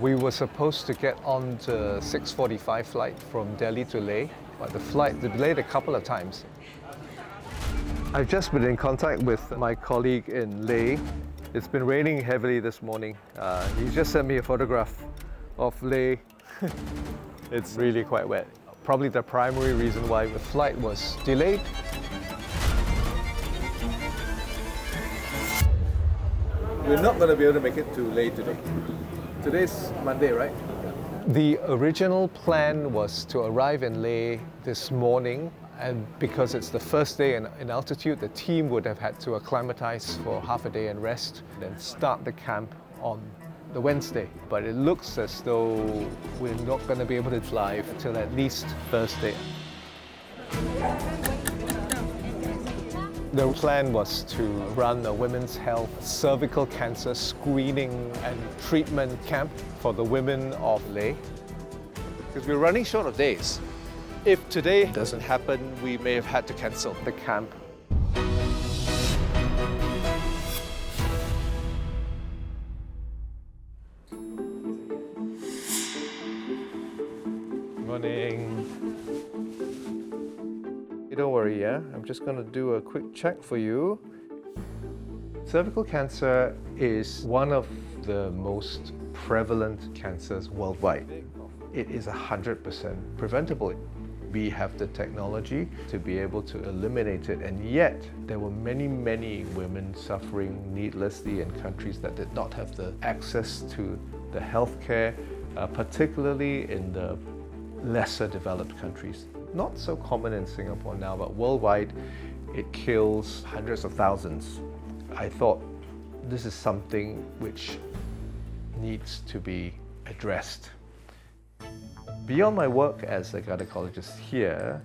We were supposed to get on the 6:45 flight from Delhi to Leh, but the flight delayed a couple of times. I've just been in contact with my colleague in Leh. It's been raining heavily this morning. He just sent me a photograph of Leh. It's really quite wet. Probably the primary reason why the flight was delayed. We're not going to be able to make it to Leh today. Today's Monday, right? The original plan was to arrive in Leh this morning, and because it's the first day in altitude, the team would have had to acclimatize for half a day and rest, then start the camp on the Wednesday. But it looks as though we're not going to be able to fly till at least Thursday. The plan was to run a women's health cervical cancer screening and treatment camp for the women of Leh. Because we're running short of days. If today doesn't happen, we may have had to cancel the camp. Morning. Don't worry, yeah? I'm just going to do a quick check for you. Cervical cancer is one of the most prevalent cancers worldwide. It is 100% preventable. We have the technology to be able to eliminate it, and yet there were many, many women suffering needlessly in countries that did not have the access to the healthcare, particularly in the lesser developed countries. Not so common in Singapore now, but worldwide it kills hundreds of thousands. I thought this is something which needs to be addressed. Beyond my work as a gynaecologist here,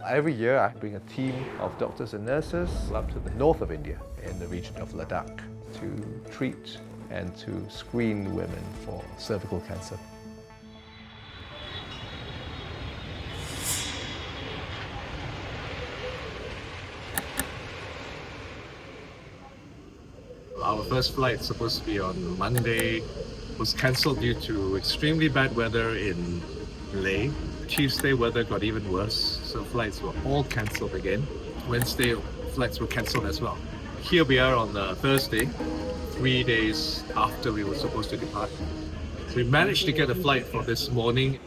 every year I bring a team of doctors and nurses up to the north of India in the region of Ladakh to treat and to screen women for cervical cancer. Our first flight, supposed to be on Monday, was cancelled due to extremely bad weather in Leh. Tuesday, weather got even worse, so flights were all cancelled again. Wednesday, flights were cancelled as well. Here we are on Thursday, 3 days after we were supposed to depart. We managed to get a flight for this morning.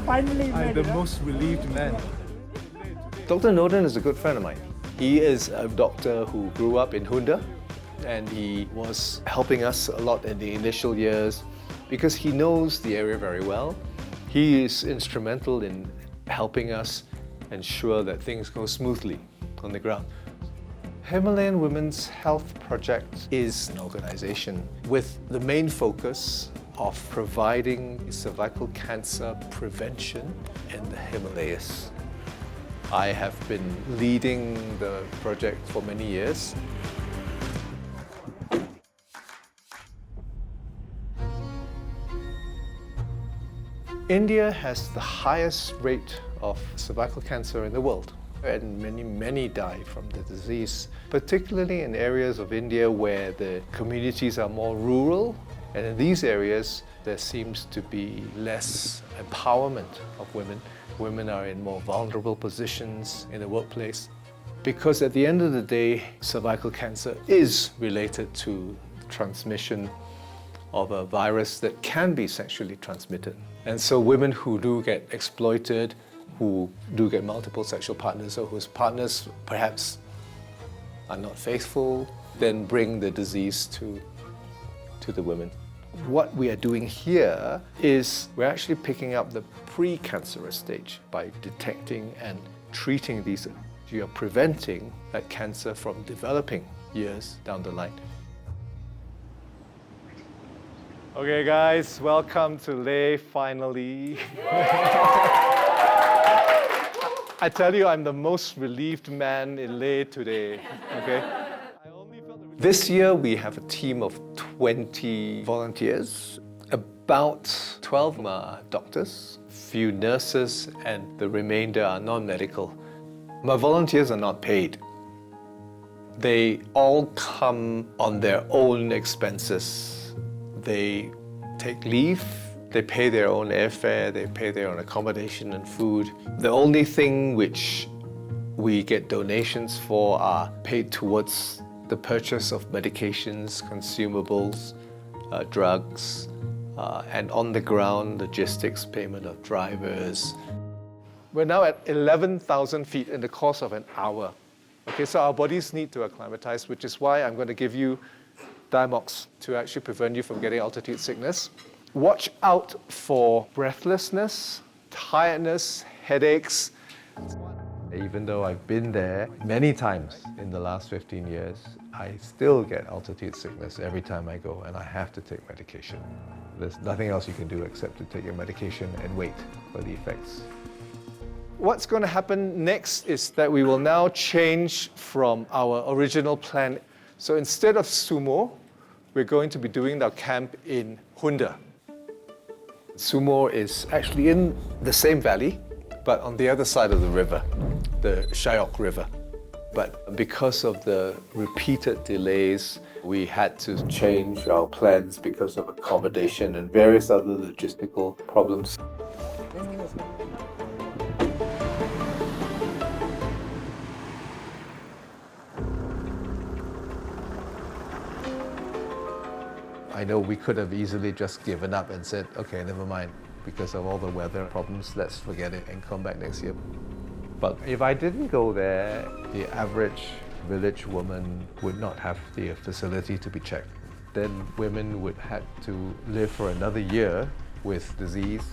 Finally, I'm the most relieved man. Dr. Noden is a good friend of mine. He is a doctor who grew up in Hunda, and he was helping us a lot in the initial years because he knows the area very well. He is instrumental in helping us ensure that things go smoothly on the ground. Himalayan Women's Health Project is an organization with the main focus of providing cervical cancer prevention in the Himalayas. I have been leading the project for many years. India has the highest rate of cervical cancer in the world, and many die from the disease, particularly in areas of India where the communities are more rural. And in these areas, there seems to be less empowerment of women. Women are in more vulnerable positions in the workplace. Because at the end of the day, cervical cancer is related to transmission of a virus that can be sexually transmitted. And so women who do get exploited, who do get multiple sexual partners, or whose partners perhaps are not faithful, then bring the disease to the women. What we are doing here is we're actually picking up the precancerous stage by detecting and treating these. You are preventing that cancer from developing years down the line. Okay guys, welcome to Leh finally. I tell you, I'm the most relieved man in Leh today, okay? This year we have a team of 20 volunteers. About 12 are doctors, few nurses, and the remainder are non-medical. My volunteers are not paid. They all come on their own expenses. They take leave, they pay their own airfare, they pay their own accommodation and food. The only thing which we get donations for are paid towards the purchase of medications, consumables, drugs, and on the ground logistics, payment of drivers. We're now at 11,000 feet in the course of an hour. Okay, so our bodies need to acclimatize, which is why I'm going to give you Diamox to actually prevent you from getting altitude sickness. Watch out for breathlessness, tiredness, headaches. Even though I've been there many times in the last 15 years, I still get altitude sickness every time I go, and I have to take medication. There's nothing else you can do except to take your medication and wait for the effects. What's going to happen next is that we will now change from our original plan. So instead of Sumo, we're going to be doing our camp in Hunda. Sumo is actually in the same valley, but on the other side of the river, the Shyok River. But because of the repeated delays, we had to change our plans because of accommodation and various other logistical problems. I know we could have easily just given up and said, okay, never mind, because of all the weather problems, let's forget it and come back next year. But if I didn't go there, the average village woman would not have the facility to be checked. Then women would have to live for another year with disease.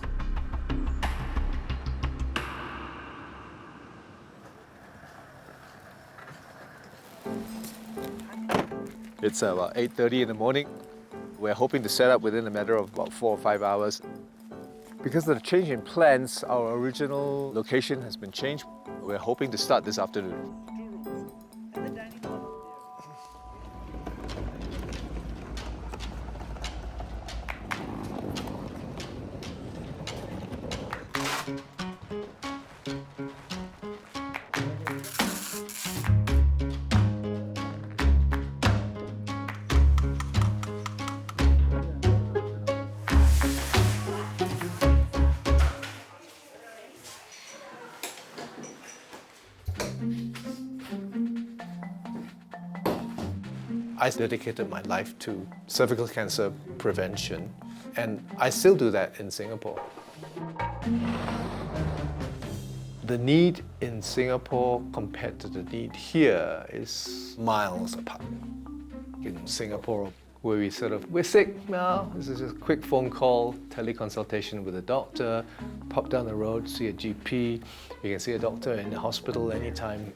It's about 8:30 in the morning. We're hoping to set up within a matter of about 4 or 5 hours. Because of the change in plans, our original location has been changed. We're hoping to start this afternoon. I dedicated my life to cervical cancer prevention, and I still do that in Singapore. The need in Singapore compared to the need here is miles apart. In Singapore, where we're sick now, this is just a quick phone call, teleconsultation with a doctor, pop down the road, see a GP, you can see a doctor in the hospital anytime.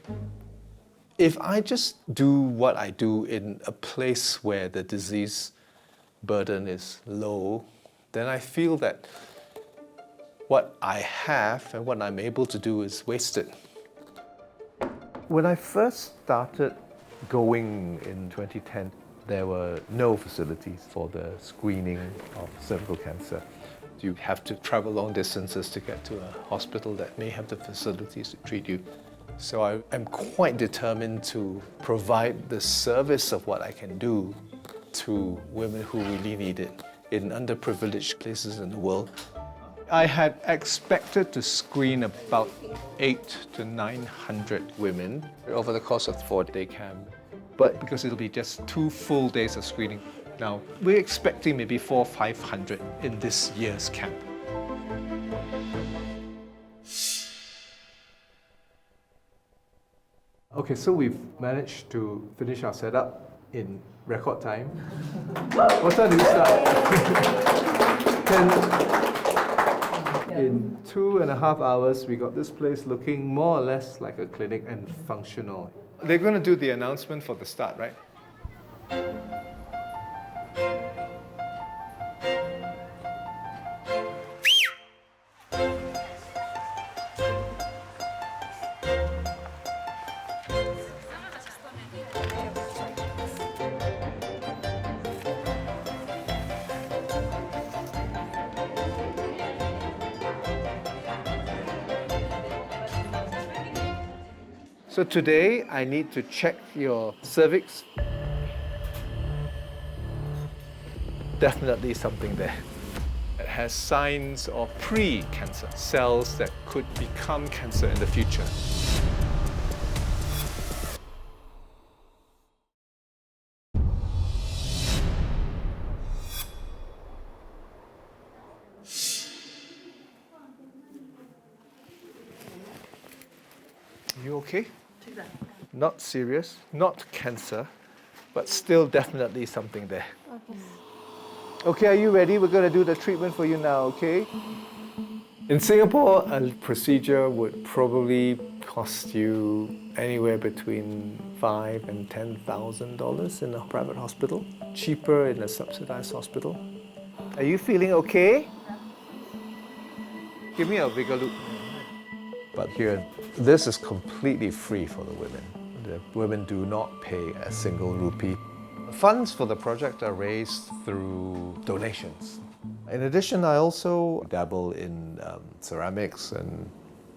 If I just do what I do in a place where the disease burden is low, then I feel that what I have and what I'm able to do is wasted. When I first started going in 2010, there were no facilities for the screening of cervical cancer. You have to travel long distances to get to a hospital that may have the facilities to treat you. So I am quite determined to provide the service of what I can do to women who really need it in underprivileged places in the world. I had expected to screen about 800 to 900 women over the course of the 4-day camp. But because it'll be just 2 full days of screening, now we're expecting maybe 400 or 500 in this year's camp. Okay, so we've managed to finish our setup in record time. What time did we start? 10. In 2.5 hours, we got this place looking more or less like a clinic and functional. They're going to do the announcement for the start, right? So today I need to check your cervix. Definitely something there. It has signs of pre-cancer, cells that could become cancer in the future. You okay? Not serious, not cancer, but still definitely something there. Okay, are you ready? We're going to do the treatment for you now, okay? In Singapore, a procedure would probably cost you anywhere between $5,000 and $10,000 in a private hospital, cheaper in a subsidized hospital. Are you feeling okay? Give me a bigger look. But here, this is completely free for the women. The women do not pay a single rupee. Funds for the project are raised through donations. In addition, I also dabble in ceramics and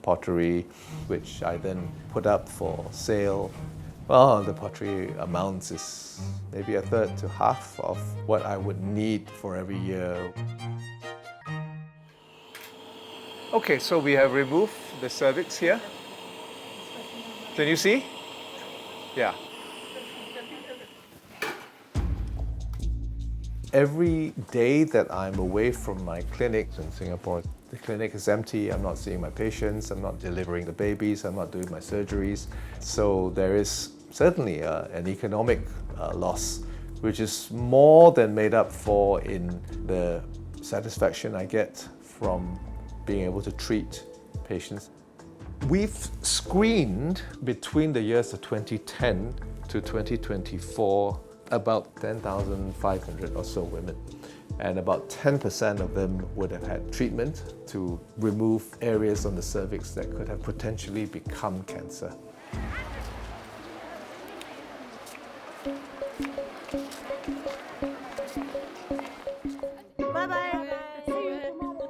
pottery, which I then put up for sale. Well, the pottery amounts is maybe a third to half of what I would need for every year. Okay, so we have removed the cervix here. Can you see? Yeah. Every day that I'm away from my clinic in Singapore, the clinic is empty. I'm not seeing my patients, I'm not delivering the babies, I'm not doing my surgeries. So there is certainly an economic loss, which is more than made up for in the satisfaction I get from being able to treat patients. We've screened between the years of 2010 to 2024 about 10,500 or so women, and about 10% of them would have had treatment to remove areas on the cervix that could have potentially become cancer. Bye-bye. See you tomorrow.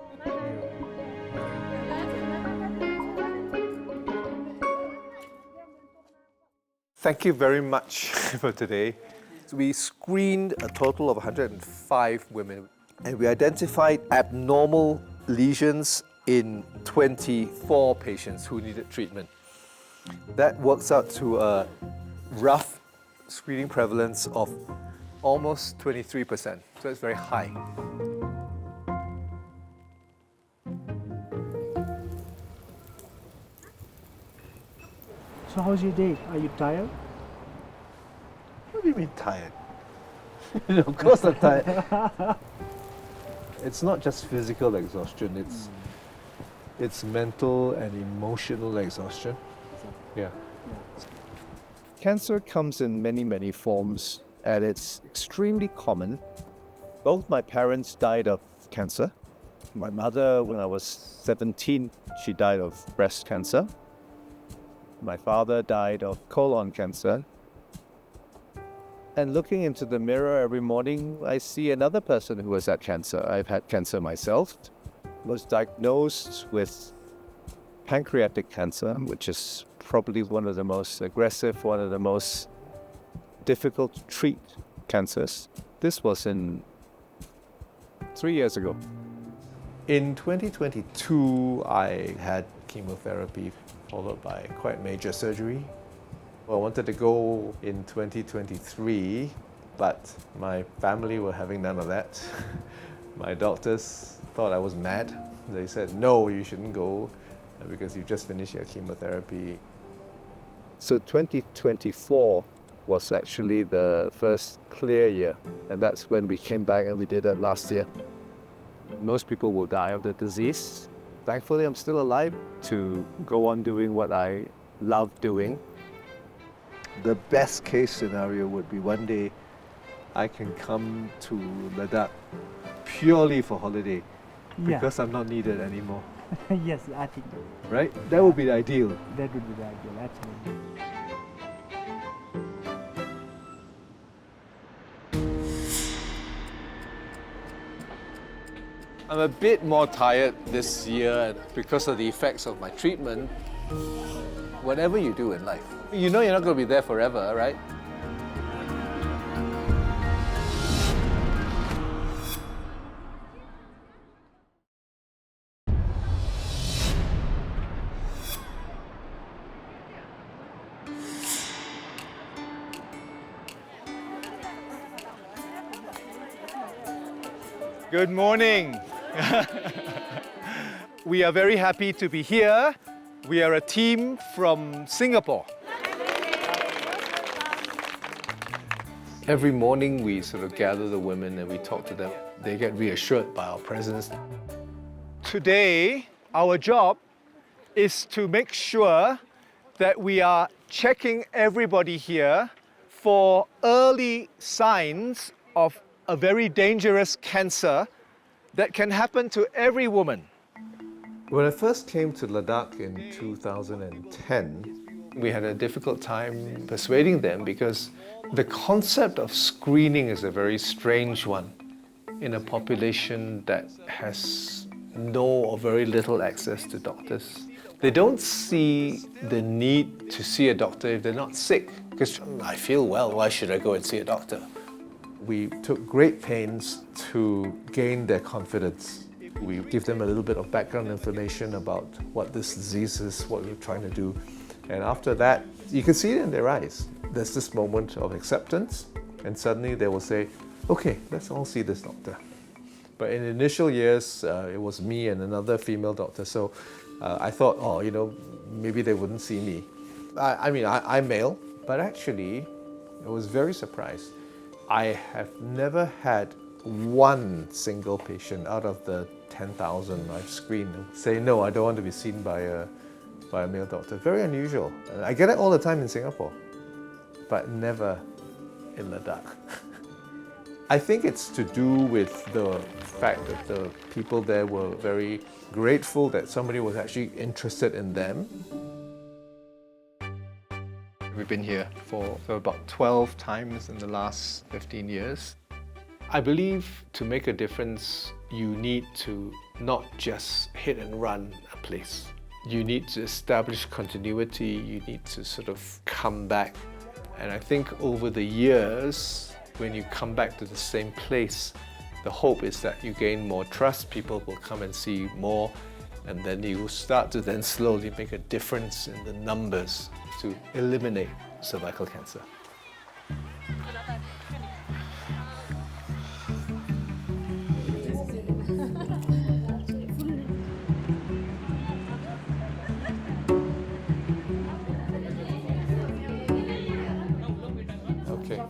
Thank you very much for today. We screened a total of 105 women, and we identified abnormal lesions in 24 patients who needed treatment. That works out to a rough screening prevalence of almost 23%, so it's very high. So how's your day? Are you tired? What do you mean tired? Of course I'm tired. It's not just physical exhaustion, it's mental and emotional exhaustion. Yeah. Cancer comes in many forms, and it's extremely common. Both my parents died of cancer. My mother, when I was 17, she died of breast cancer. My father died of colon cancer. And looking into the mirror every morning, I see another person who has had cancer. I've had cancer myself. Was diagnosed with pancreatic cancer, which is probably one of the most aggressive, one of the most difficult to treat cancers. This was in 3 years ago. In 2022, I had chemotherapy followed by quite major surgery. I wanted to go in 2023, but my family were having none of that. My doctors thought I was mad. They said, no, you shouldn't go because you just finished your chemotherapy. So 2024 was actually the first clear year, and that's when we came back and we did that last year. Most people will die of the disease. Thankfully, I'm still alive to go on doing what I love doing. The best case scenario would be one day I can come to Ladakh purely for holiday because I'm not needed anymore. Yes, I think Right? That would be the ideal. that would be the ideal, absolutely. I'm a bit more tired this year because of the effects of my treatment. whatever you do in life. You know you're not going to be there forever, right? Good morning. We are very happy to be here. We are a team from Singapore. Every morning we sort of gather the women and we talk to them. They get reassured by our presence. Today, our job is to make sure that we are checking everybody here for early signs of a very dangerous cancer that can happen to every woman. When I first came to Ladakh in 2010, we had a difficult time persuading them because the concept of screening is a very strange one in a population that has no or very little access to doctors. They don't see the need to see a doctor if they're not sick, because I feel well, why should I go and see a doctor? We took great pains to gain their confidence. We give them a little bit of background information about what this disease is, what we're trying to do. And after that, you can see it in their eyes. There's this moment of acceptance, and suddenly they will say, okay, let's all see this doctor. But in the initial years, it was me and another female doctor. So I thought, oh, you know, maybe they wouldn't see me. I'm male, but actually, I was very surprised. I have never had one single patient out of the 10,000 I've screened say, no, I don't want to be seen by a male doctor. Very unusual. I get it all the time in Singapore, but never in Ladakh. I think it's to do with the fact that the people there were very grateful that somebody was actually interested in them. We've been here for about 12 times in the last 15 years. I believe to make a difference, you need to not just hit and run a place. You need to establish continuity, you need to sort of come back. And I think over the years, when you come back to the same place, the hope is that you gain more trust, people will come and see you more, and then you start to then slowly make a difference in the numbers to eliminate cervical cancer. Okay.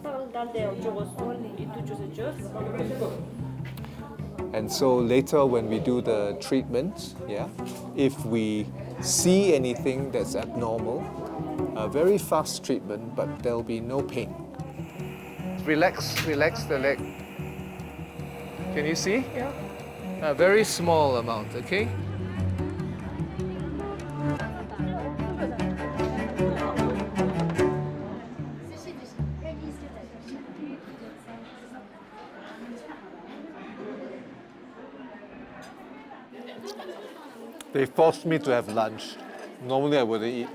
And so later when we do the treatment, if we see anything that's abnormal, a very fast treatment, but there'll be no pain. Relax the leg. Can you see? Yeah. A very small amount, okay? They forced me to have lunch. Normally I wouldn't eat.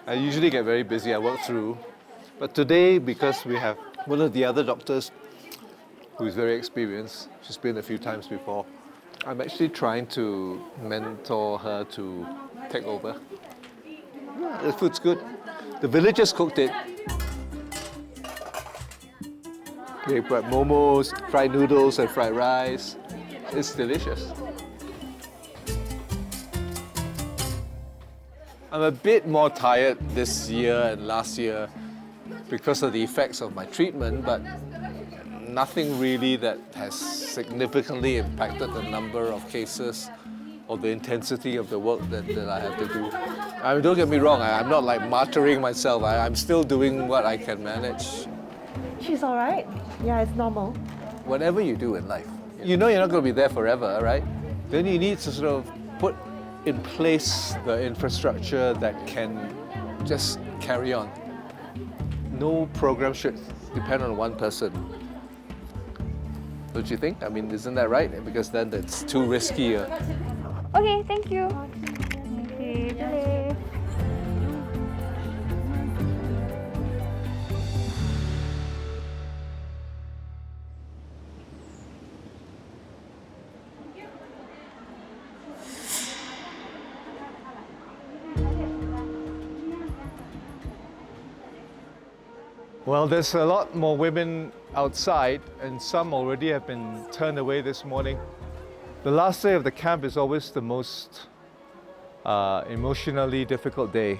I usually get very busy, I work through. But today, because we have one of the other doctors who's very experienced, she's been a few times before, I'm actually trying to mentor her to take over. Yeah, the food's good. The villagers cooked it. They brought momos, fried noodles and fried rice. It's delicious. I'm a bit more tired this year and last year because of the effects of my treatment, but nothing really that has significantly impacted the number of cases or the intensity of the work that I have to do. I mean, don't get me wrong, I'm not like martyring myself. I'm still doing what I can manage. She's all right. Yeah, it's normal. Whatever you do in life, you know you're not going to be there forever, right? Then you need to sort of put in place the infrastructure that can just carry on. No program should depend on one person. Don't you think? I mean, isn't that right? Because then it's too risky. Okay, thank you. Okay, Hello. Well, there's a lot more women outside, and some already have been turned away this morning. The last day of the camp is always the most emotionally difficult day.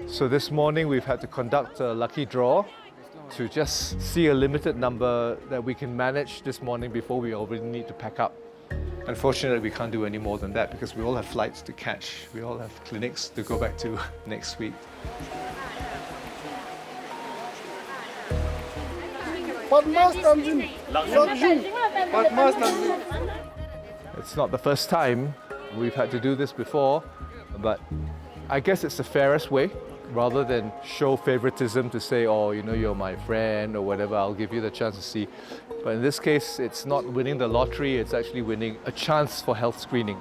So this morning we've had to conduct a lucky draw to just see a limited number that we can manage this morning before we already need to pack up. Unfortunately, we can't do any more than that because we all have flights to catch. We all have clinics to go back to next week. It's not the first time we've had to do this before, but I guess it's the fairest way. Rather than show favoritism to say, oh, you know, you're my friend or whatever, I'll give you the chance to see. But in this case, it's not winning the lottery, it's actually winning a chance for health screening.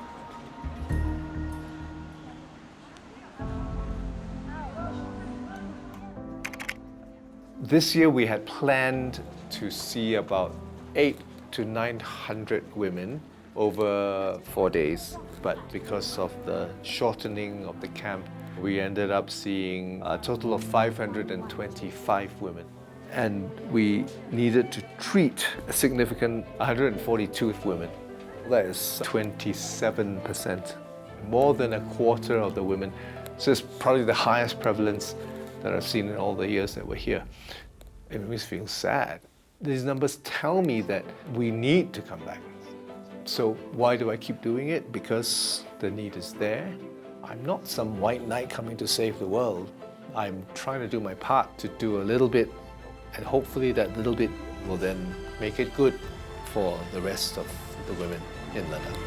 This year we had planned to see about 800 to 900 women over 4 days, but because of the shortening of the camp, we ended up seeing a total of 525 women. And we needed to treat a significant 142 women. That is 27%, more than a quarter of the women. So it's probably the highest prevalence that I've seen in all the years that we're here. It makes me feel sad. These numbers tell me that we need to come back. So why do I keep doing it? Because the need is there. I'm not some white knight coming to save the world. I'm trying to do my part to do a little bit, and hopefully that little bit will then make it good for the rest of the women in Ladakh.